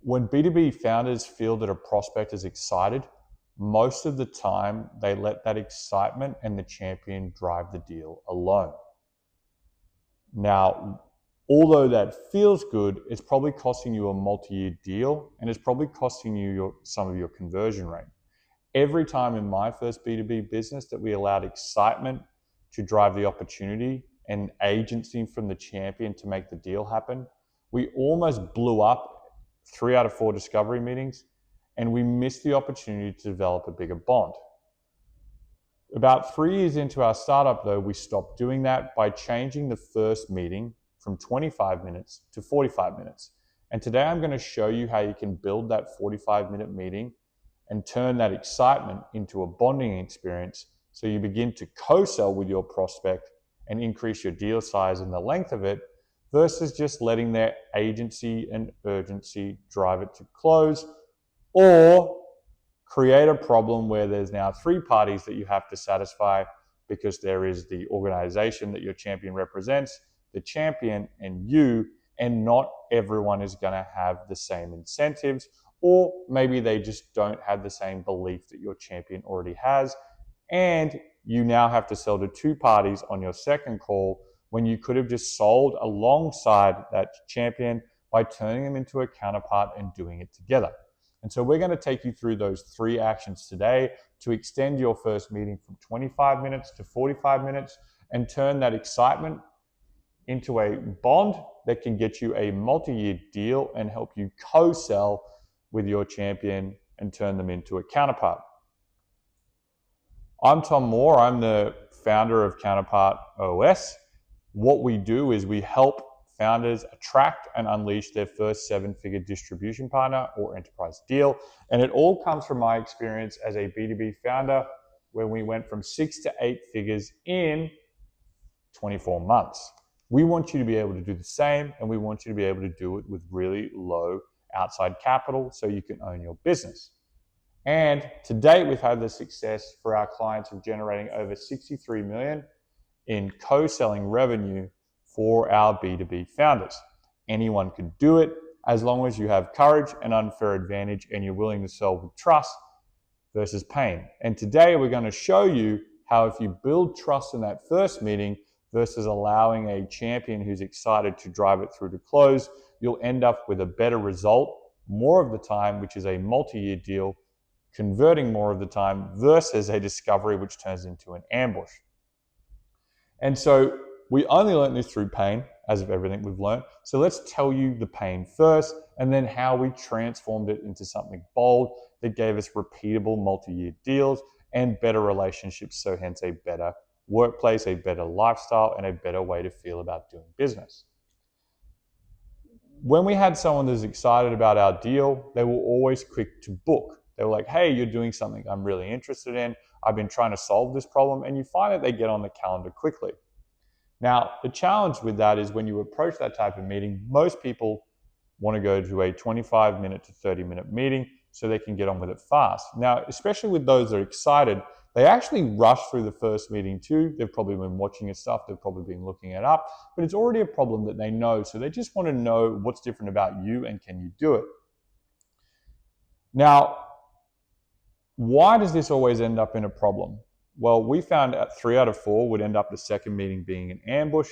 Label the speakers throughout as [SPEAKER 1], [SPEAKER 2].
[SPEAKER 1] When B2B founders feel that a prospect is excited, most of the time they let that excitement and the champion drive the deal alone. Now, although that feels good, it's probably costing you a multi-year deal, and it's probably costing you some of your conversion rate. Every time in my first B2B business that we allowed excitement to drive the opportunity and agency from the champion to make the deal happen, we almost blew up 3 out of 4 discovery meetings, and we missed the opportunity to develop a bigger bond. About 3 years into our startup though, we stopped doing that by changing the first meeting from 25 minutes to 45 minutes. And today I'm going to show you how you can build that 45-minute meeting and turn that excitement into a bonding experience so you begin to co-sell with your prospect and increase your deal size and the length of it versus just letting their agency and urgency drive it to close, or create a problem where there's now 3 parties that you have to satisfy because there is the organization that your champion represents, the champion, and you, and not everyone is going to have the same incentives, or maybe they just don't have the same belief that your champion already has, and you now have to sell to 2 parties on your second call when you could have just sold alongside that champion by turning them into a counterpart and doing it together. And so we're going to take you through those 3 actions today to extend your first meeting from 25 minutes to 45 minutes and turn that excitement into a bond that can get you a multi-year deal and help you co-sell with your champion and turn them into a counterpart. I'm Tom Moore. I'm the founder of CounterpartOS. What we do is we help founders attract and unleash their first 7-figure distribution partner or enterprise deal. And it all comes from my experience as a B2B founder, where we went from 6 to 8 figures in 24 months. We want you to be able to do the same, and we want you to be able to do it with really low outside capital so you can own your business. And to date, we've had the success for our clients of generating over 63 million in co-selling revenue for our B2B founders. Anyone can do it as long as you have courage and unfair advantage and you're willing to sell with trust versus pain. And today we're going to show you how if you build trust in that first meeting versus allowing a champion who's excited to drive it through to close, you'll end up with a better result more of the time, which is a multi-year deal, converting more of the time versus a discovery which turns into an ambush. And so we only learned this through pain, as of everything we've learned. So let's tell you the pain first, and then how we transformed it into something bold that gave us repeatable multi-year deals and better relationships, so hence a better workplace, a better lifestyle, and a better way to feel about doing business. When we had someone that's excited about our deal, they were always quick to book. They were like, hey, you're doing something I'm really interested in. I've been trying to solve this problem, and you find that they get on the calendar quickly. Now, the challenge with that is when you approach that type of meeting, most people want to go to a 25-minute to 30-minute meeting so they can get on with it fast. Now, especially with those that are excited, they actually rush through the first meeting too. They've probably been watching your stuff. They've probably been looking it up, but it's already a problem that they know. So they just want to know what's different about you and can you do it? Now, why does this always end up in a problem? Well, we found out 3 out of 4 would end up the second meeting being an ambush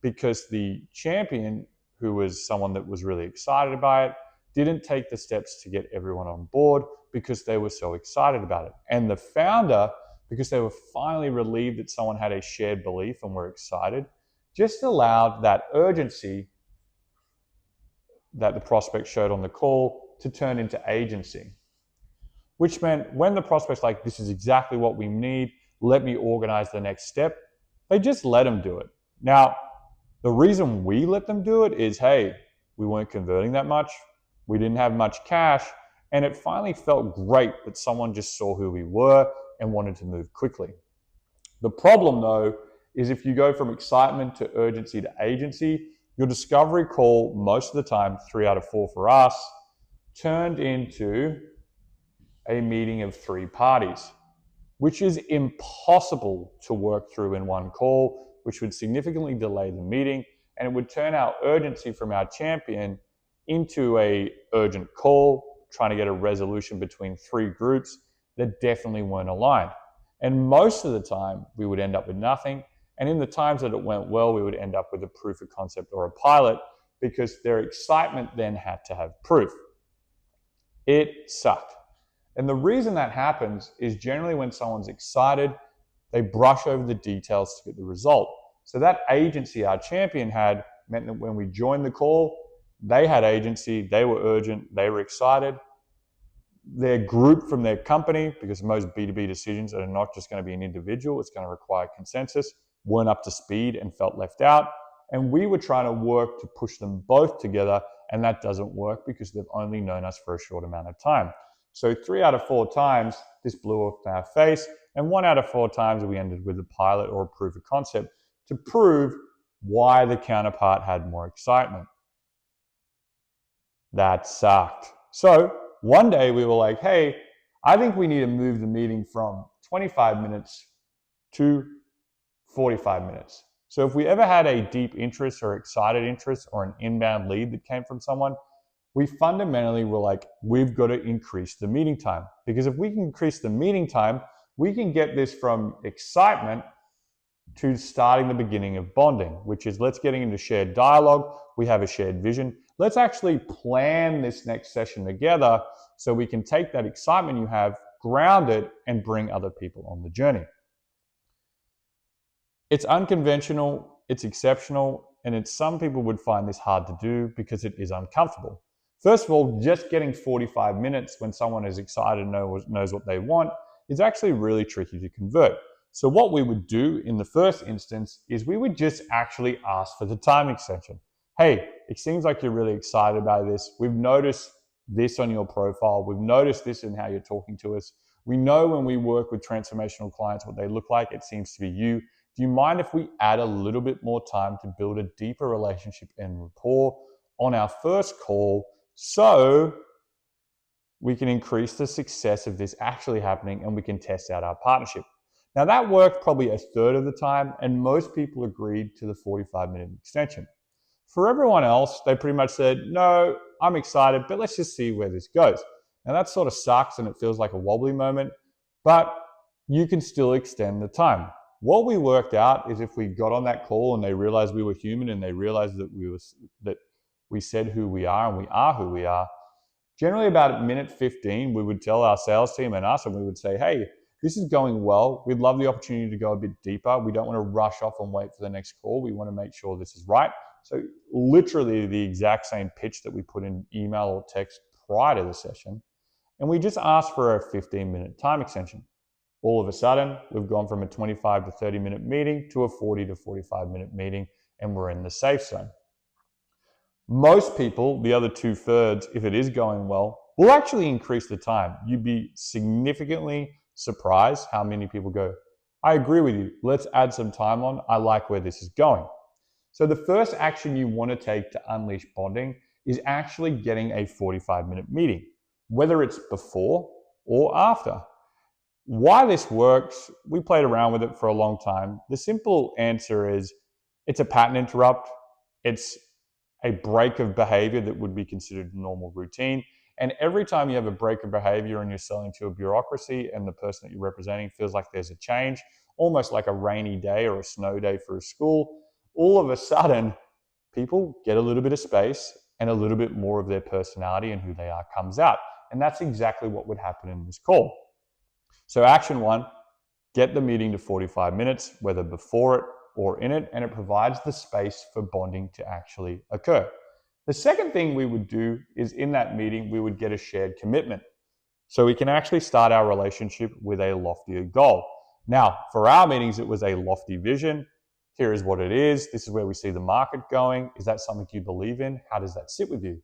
[SPEAKER 1] because the champion, who was someone that was really excited by it, didn't take the steps to get everyone on board because they were so excited about it. And the founder, because they were finally relieved that someone had a shared belief and were excited, just allowed that urgency that the prospect showed on the call to turn into agency. Which meant when the prospect's like, this is exactly what we need, let me organize the next step, they just let them do it. Now, the reason we let them do it is, hey, we weren't converting that much, we didn't have much cash, and it finally felt great that someone just saw who we were and wanted to move quickly. The problem though, is if you go from excitement to urgency to agency, your discovery call, most of the time, 3 out of 4 for us, turned into a meeting of 3 parties, which is impossible to work through in one call, which would significantly delay the meeting, and it would turn our urgency from our champion into a urgent call, trying to get a resolution between 3 groups that definitely weren't aligned. And most of the time, we would end up with nothing. And in the times that it went well, we would end up with a proof of concept or a pilot, because their excitement then had to have proof. It sucked. And the reason that happens is generally when someone's excited, they brush over the details to get the result. So that agency our champion had meant that when we joined the call, they had agency, they were urgent, they were excited. Their group from their company, because most B2B decisions are not just going to be an individual, it's going to require consensus, weren't up to speed and felt left out. And we were trying to work to push them both together, and that doesn't work because they've only known us for a short amount of time. So 3 out of 4 times, this blew up in our face, and 1 out of 4 times we ended with a pilot or a proof of concept to prove why the counterpart had more excitement. That sucked. So one day we were like, hey, I think we need to move the meeting from 25 minutes to 45 minutes. So if we ever had a deep interest or excited interest or an inbound lead that came from someone, we fundamentally were like, we've got to increase the meeting time. Because if we can increase the meeting time, we can get this from excitement to starting the beginning of bonding, which is let's getting into shared dialogue. We have a shared vision. Let's actually plan this next session together so we can take that excitement you have, ground it, and bring other people on the journey. It's unconventional, it's exceptional, and some people would find this hard to do because it is uncomfortable. First of all, just getting 45 minutes when someone is excited and knows what they want is actually really tricky to convert. So what we would do in the first instance is we would just actually ask for the time extension. Hey, it seems like you're really excited about this. We've noticed this on your profile. We've noticed this in how you're talking to us. We know when we work with transformational clients what they look like. It seems to be you. Do you mind if we add a little bit more time to build a deeper relationship and rapport on our first call so we can increase the success of this actually happening and we can test out our partnership? Now that worked probably a third of the time, and most people agreed to the 45-minute extension. For everyone else, they pretty much said, no, I'm excited, but let's just see where this goes. Now that sort of sucks and it feels like a wobbly moment, but you can still extend the time. What we worked out is if we got on that call and they realized we were human and they realized that we said who we are and we are who we are, generally about minute 15, we would tell our sales team and us, and we would say, hey, this is going well. We'd love the opportunity to go a bit deeper. We don't want to rush off and wait for the next call. We want to make sure this is right. So literally the exact same pitch that we put in email or text prior to the session. And we just asked for a 15-minute time extension. All of a sudden, we've gone from a 25 to 30-minute meeting to a 40 to 45-minute meeting, and we're in the safe zone. Most people, the other 2/3, if it is going well, will actually increase the time. You'd be significantly surprised how many people go, I agree with you, let's add some time on, I like where this is going. So the first action you want to take to unleash bonding is actually getting a 45-minute meeting, whether it's before or after. Why this works, we played around with it for a long time. The simple answer is it's a pattern interrupt. It's a break of behavior that would be considered normal routine. And every time you have a break of behavior and you're selling to a bureaucracy and the person that you're representing feels like there's a change, almost like a rainy day or a snow day for a school, all of a sudden, people get a little bit of space and a little bit more of their personality and who they are comes out. And that's exactly what would happen in this call. So action 1, get the meeting to 45 minutes, whether before it or in it, and it provides the space for bonding to actually occur. The second thing we would do is in that meeting, we would get a shared commitment. So we can actually start our relationship with a loftier goal. Now, for our meetings, it was a lofty vision. Here is what it is. This is where we see the market going. Is that something you believe in? How does that sit with you?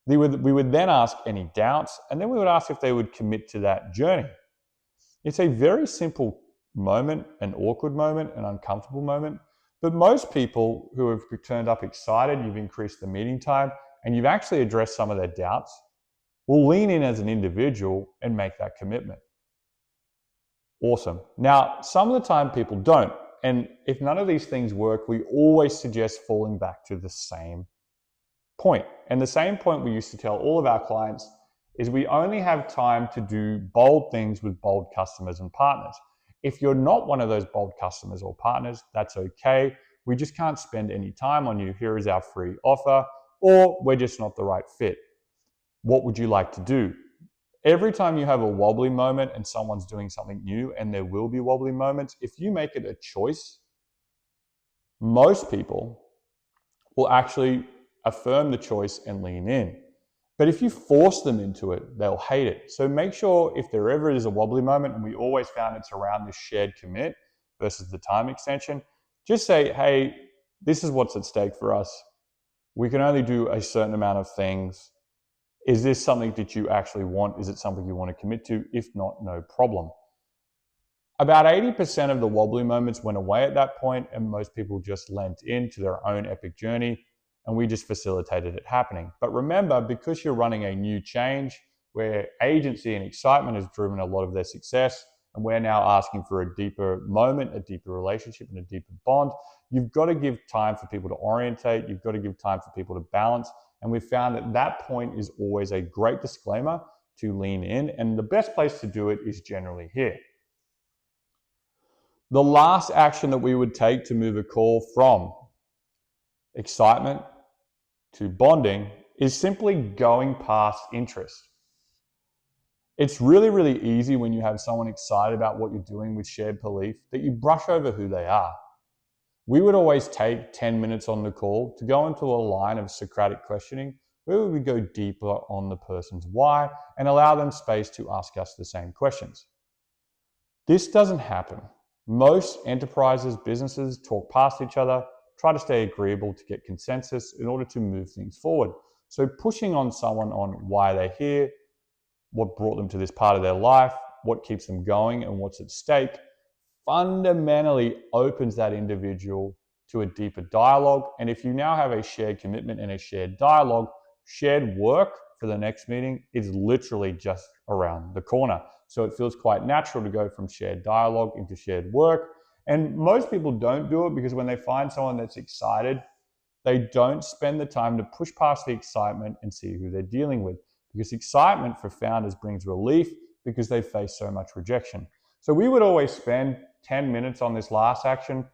[SPEAKER 1] We would then ask any doubts, and then we would ask if they would commit to that journey. It's a very simple moment, an awkward moment, an uncomfortable moment, but most people who have turned up excited, you've increased the meeting time, and you've actually addressed some of their doubts, will lean in as an individual and make that commitment. Awesome. Now, some of the time people don't, and if none of these things work, we always suggest falling back to the same point. And the same point we used to tell all of our clients is we only have time to do bold things with bold customers and partners. If you're not one of those bold customers or partners, that's okay. We just can't spend any time on you. Here is our free offer, or we're just not the right fit. What would you like to do? Every time you have a wobbly moment and someone's doing something new, and there will be wobbly moments, if you make it a choice, most people will actually affirm the choice and lean in. But if you force them into it, they'll hate it. So make sure if there ever is a wobbly moment, and we always found it's around this shared commit versus the time extension, just say, hey, this is what's at stake for us. We can only do a certain amount of things. Is this something that you actually want? Is it something you want to commit to? If not, no problem. About 80% of the wobbly moments went away at that point, and most people just lent into their own epic journey, and we just facilitated it happening. But remember, because you're running a new change where agency and excitement has driven a lot of their success, and we're now asking for a deeper moment, a deeper relationship, and a deeper bond, you've got to give time for people to orientate. You've got to give time for people to balance. And we found that that point is always a great disclaimer to lean in. And the best place to do it is generally here. The last action that we would take to move a call from excitement to bonding is simply going past interest. It's really, really easy when you have someone excited about what you're doing with shared belief that you brush over who they are. We would always take 10 minutes on the call to go into a line of Socratic questioning where we would go deeper on the person's why and allow them space to ask us the same questions. This doesn't happen. Most enterprises, businesses talk past each other, try to stay agreeable to get consensus in order to move things forward. So pushing on someone on why they're here, what brought them to this part of their life, what keeps them going, and what's at stake, fundamentally opens that individual to a deeper dialogue. And if you now have a shared commitment and a shared dialogue, shared work for the next meeting is literally just around the corner. So it feels quite natural to go from shared dialogue into shared work. And most people don't do it because when they find someone that's excited, they don't spend the time to push past the excitement and see who they're dealing with. Because excitement for founders brings relief because they face so much rejection. So we would always spend 10 minutes on this last action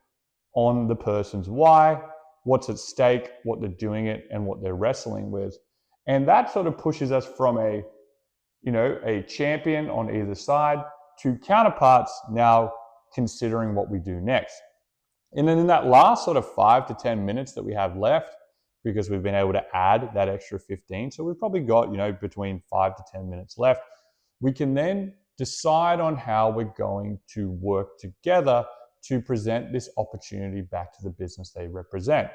[SPEAKER 1] on the person's why, what's at stake, what they're doing it, and what they're wrestling with. And that sort of pushes us from a champion on either side to counterparts now considering what we do next. And then in that last sort of 5 to 10 minutes that we have left, because we've been able to add that extra 15, so we've probably got, between 5 to 10 minutes left, we can then decide on how we're going to work together to present this opportunity back to the business they represent.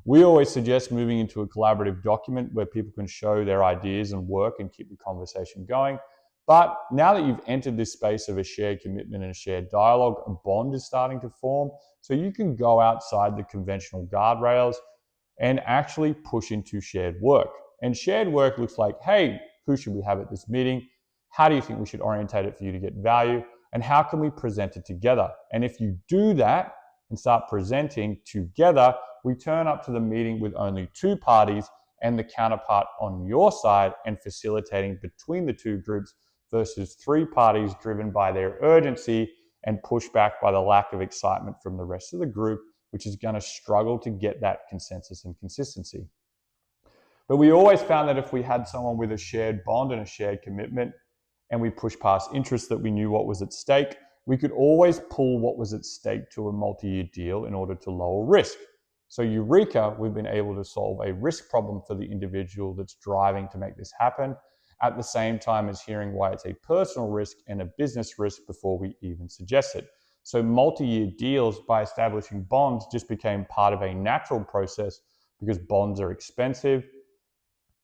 [SPEAKER 1] We always suggest moving into a collaborative document where people can show their ideas and work and keep the conversation going. But now that you've entered this space of a shared commitment and a shared dialogue, a bond is starting to form. So you can go outside the conventional guardrails and actually push into shared work. And shared work looks like, hey, who should we have at this meeting? How do you think we should orientate it for you to get value? And how can we present it together? And if you do that and start presenting together, we turn up to the meeting with only two parties and the counterpart on your side and facilitating between the two groups versus three parties driven by their urgency and pushed back by the lack of excitement from the rest of the group, which is going to struggle to get that consensus and consistency. But we always found that if we had someone with a shared bond and a shared commitment, and we pushed past interest that we knew what was at stake, we could always pull what was at stake to a multi-year deal in order to lower risk. So Eureka, we've been able to solve a risk problem for the individual that's driving to make this happen, at the same time as hearing why it's a personal risk and a business risk before we even suggest it. So multi-year deals, by establishing bonds, just became part of a natural process because bonds are expensive,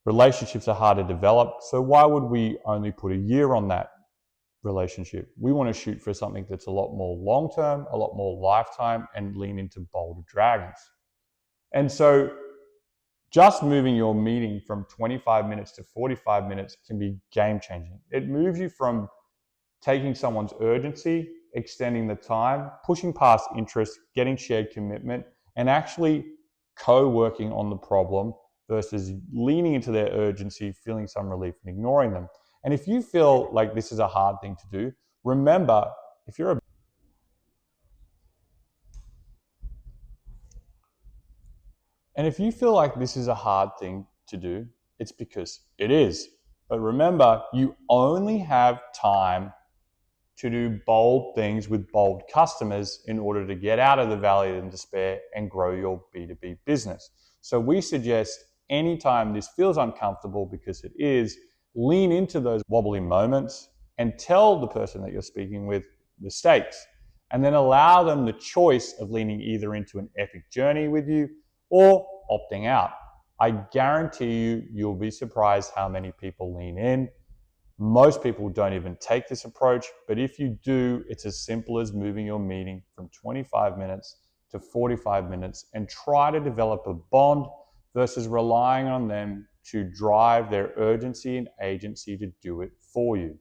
[SPEAKER 1] relationships are hard to develop. So why would we only put a year on that relationship? We want to shoot for something that's a lot more long-term, a lot more lifetime, and lean into bolder dragons. And so just moving your meeting from 25 minutes to 45 minutes can be game-changing. It moves you from taking someone's urgency, extending the time, pushing past interest, getting shared commitment, and actually co-working on the problem versus leaning into their urgency, feeling some relief and ignoring them. And if you feel like this is a hard thing to do, remember, if you're a And if you feel like this is a hard thing to do, it's because it is. But remember, you only have time to do bold things with bold customers in order to get out of the valley of despair and grow your B2B business. So we suggest anytime this feels uncomfortable, because it is, lean into those wobbly moments and tell the person that you're speaking with the stakes, and then allow them the choice of leaning either into an epic journey with you or opting out. I guarantee you, you'll be surprised how many people lean in. Most people don't even take this approach, but if you do, it's as simple as moving your meeting from 25 minutes to 45 minutes and try to develop a bond versus relying on them to drive their urgency and agency to do it for you.